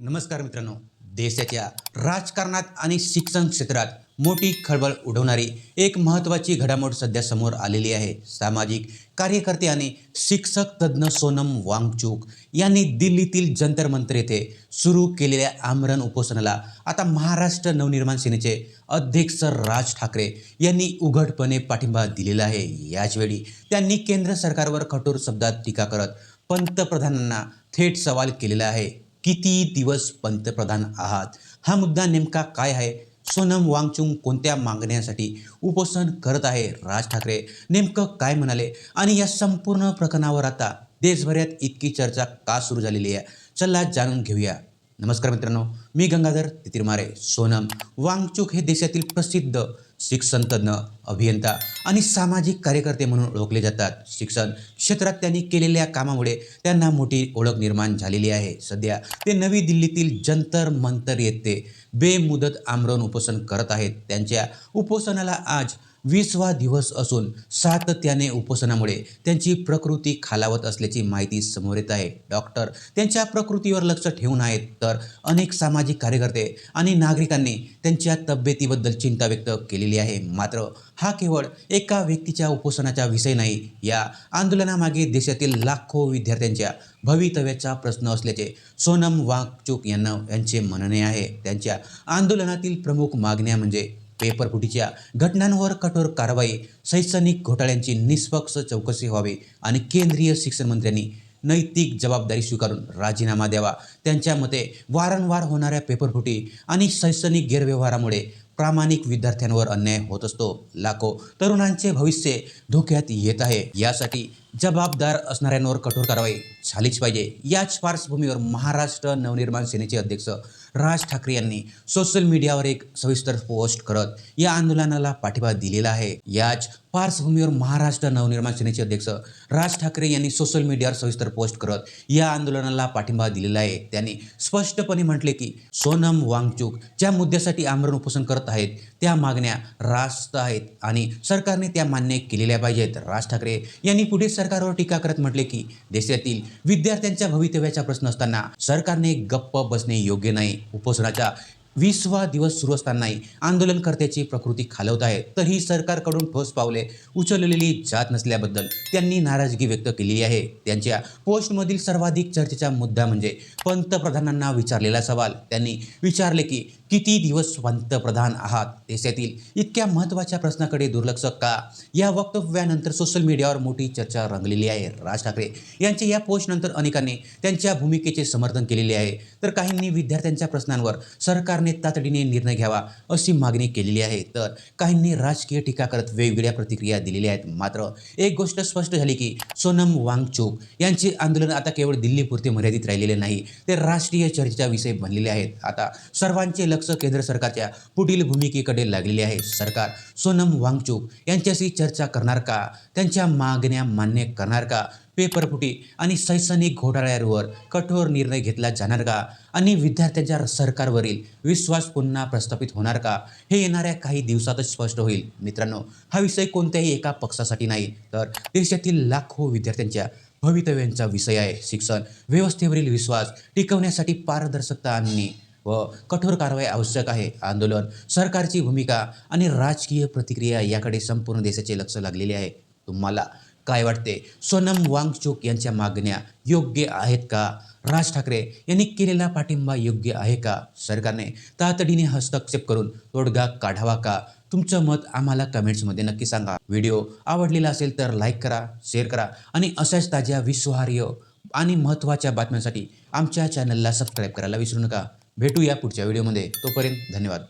नमस्कार मित्रांनो. देशाच्या राजकारणात आणि शिक्षण क्षेत्रात मोठी खळबळ उडवणारी एक महत्त्वाची घडामोड सध्या समोर आलेली आहे. सामाजिक कार्यकर्ते आणि शिक्षक तज्ज्ञ सोनम वांगचुक यांनी दिल्लीतील जंतर मंतर येथे सुरू केलेल्या आमरण उपोषणाला आता महाराष्ट्र नवनिर्माण सेनेचे अध्यक्ष राज ठाकरे यांनी उघडपणे पाठिंबा दिलेला आहे. याचवेळी त्यांनी केंद्र सरकारवर कठोर शब्दात टीका करत पंतप्रधानांना थेट सवाल केलेला आहे. किती दिवस पंतप्रधान आहात? हा मुद्दा नेमका काय आहे? सोनम वांगचुक कोणत्या मागण्यांसाठी उपोषण करत आहे? राज ठाकरे नेमकं काय म्हणाले? आणि या संपूर्ण प्रकरणावर आता देशभरात इतकी चर्चा का सुरू झालेली आहे? चला जाणून घेऊया. नमस्कार मित्रांनो, मी गंगाधर तितिरमारे. सोनम वांगचुक हे देशातील प्रसिद्ध शिक्षण तज्ज्ञ, अभियंता आणि सामाजिक कार्यकर्ते म्हणून ओळखले जातात. शिक्षण क्षेत्रात त्यांनी केलेल्या कामामुळे त्यांना मोठी ओळख निर्माण झालेली आहे. सध्या ते नवी दिल्लीतील जंतर मंतर येथे बेमुदत आमरण उपोषण करत आहेत. त्यांच्या उपोषणाला आज 20वा दिवस असून सातत्याने उपोषणामुळे त्यांची प्रकृती खालावत असल्याची माहिती समोर येत आहे. डॉक्टर त्यांच्या प्रकृतीवर लक्ष ठेवून आहेत, तर अनेक सामाजिक कार्यकर्ते आणि नागरिकांनी त्यांच्या तब्येतीबद्दल चिंता व्यक्त केलेली आहे. मात्र हा केवळ एका व्यक्तीच्या उपोषणाचा विषय नाही. या आंदोलनामागे देशातील लाखो विद्यार्थ्यांच्या भवितव्याचा प्रश्न असल्याचे सोनम वांगचुक यांचे म्हणणे आहे. त्यांच्या आंदोलनातील प्रमुख मागण्या म्हणजे पेपरफुटीच्या घटनांवर कठोर कारवाई, शैक्षणिक घोटाळ्यांची निष्पक्ष चौकशी व्हावी आणि केंद्रीय शिक्षण मंत्र्यांनी नैतिक जबाबदारी स्वीकारून राजीनामा द्यावा. त्यांच्या मते वारंवार होणाऱ्या पेपरफुटी आणि शैक्षणिक गैरव्यवहारामुळे प्रामाणिक विद्यार्थ्यांवर अन्याय होत असतो. लाखो तरुणांचे भविष्य धोक्यात येत आहे. यासाठी जबाबदार असणाऱ्यांवर कठोर कारवाई झालीच पाहिजे. याच पार्श्वभूमीवर महाराष्ट्र नवनिर्माण सेनेचे अध्यक्ष राज ठाकरे यांनी सोशल मीडियावर एक सविस्तर पोस्ट करत या आंदोलनाला पाठिंबा दिलेला आहे. याच पार्श्वभूमीवर महाराष्ट्र नवनिर्माण सेनेचे अध्यक्ष राज ठाकरे यांनी सोशल मीडियावर सविस्तर पोस्ट करत या आंदोलनाला पाठिंबा दिलेला आहे. त्यांनी स्पष्टपणे म्हटले की सोनम वांगचुक ज्या मुद्द्यासाठी आमरण उपोषण करत आहेत त्या मागण्या रास्त आहेत आणि सरकारने त्या मान्य केलेल्या पाहिजेत. राज ठाकरे यांनी पुढे सरकारवर टीका करत म्हटले की देशातील विद्यार्थ्यांच्या भवितव्याचा प्रश्न असताना सरकारने गप्प बसणे योग्य नाही. उपोषणाचा 20वा दिवस सुरू असतानाही आंदोलनकर्त्याची प्रकृती खालवत आहे, तरीही सरकारकडून ठोस पावले उचललेली जात नसल्याबद्दल त्यांनी नाराजगी व्यक्त केलेली आहे. त्यांच्या पोस्टमधील सर्वाधिक चर्चेचा मुद्दा म्हणजे पंतप्रधानांना विचारलेला सवाल. त्यांनी विचारले की किती दिवस पंतप्रधान आहात? देशातील इतक्या महत्त्वाच्या प्रश्नाकडे दुर्लक्ष का? या वक्तव्यानंतर सोशल मीडियावर मोठी चर्चा रंगलेली आहे. राज ठाकरे यांच्या या पोस्टनंतर अनेकांनी त्यांच्या भूमिकेचे समर्थन केलेले आहे, तर काहींनी विद्यार्थ्यांच्या प्रश्नांवर सरकारने तातडीने निर्णय घ्यावा अशी मागणी केलेली आहे, तर काहींनी राजकीय टीका करत वेगवेगळ्या प्रतिक्रिया दिलेल्या आहेत. मात्र एक गोष्ट स्पष्ट झाली की सोनम वांगचुक यांचे आंदोलन आता केवळ दिल्लीपुरते मर्यादित राहिलेले नाही, ते राष्ट्रीय चर्चेचा विषय बनलेले आहेत. आता सर्वांचे लक्ष केंद्र सरकारच्या पुढील भूमिकेकडे लागलेले आहे. सरकार सोनम वांगचुक यांच्याशी चर्चा करणार का? त्यांच्या मागण्या मान्य करणार का? पेपरफुटी आणि शैक्षणिक घोटाळ्यांवर कठोर निर्णय घेतला जाणार का? आणि विद्यार्थ्यांच्या सरकारवरील विश्वास पुन्हा प्रस्थापित होणार का? हे येणाऱ्या काही दिवसातच स्पष्ट होईल. मित्रांनो, हा विषय कोणत्याही एका पक्षासाठी नाही, तर देशातील लाखो विद्यार्थ्यांच्या भवितव्यांचा विषय आहे. शिक्षण व्यवस्थेवरील विश्वास टिकवण्यासाठी पारदर्शकता आणि व कठोर कारवाई आवश्यक आहे. आंदोलन, सरकारची भूमिका आणि राजकीय प्रतिक्रिया याकडे संपूर्ण देशाचे लक्ष लागलेले आहे. तुम्हाला काय वाटते? सोनम वांगचुक यांच्या मागण्या योग्य आहेत का? राज ठाकरे यांनी केलेला पाठिंबा योग्य आहे का? सरकारने तातडीने हस्तक्षेप करून तोडगा काढावा का? तुमचं मत आम्हाला कमेंट्समध्ये नक्की सांगा. व्हिडिओ आवडलेला असेल तर लाईक करा, शेअर करा आणि अशाच ताज्या विश्वासार्ह आणि महत्त्वाच्या बातम्यांसाठी आमच्या चॅनलला सबस्क्राईब करायला विसरू नका. भेटूया पुढच्या व्हिडिओमध्ये. तोपर्यंत धन्यवाद.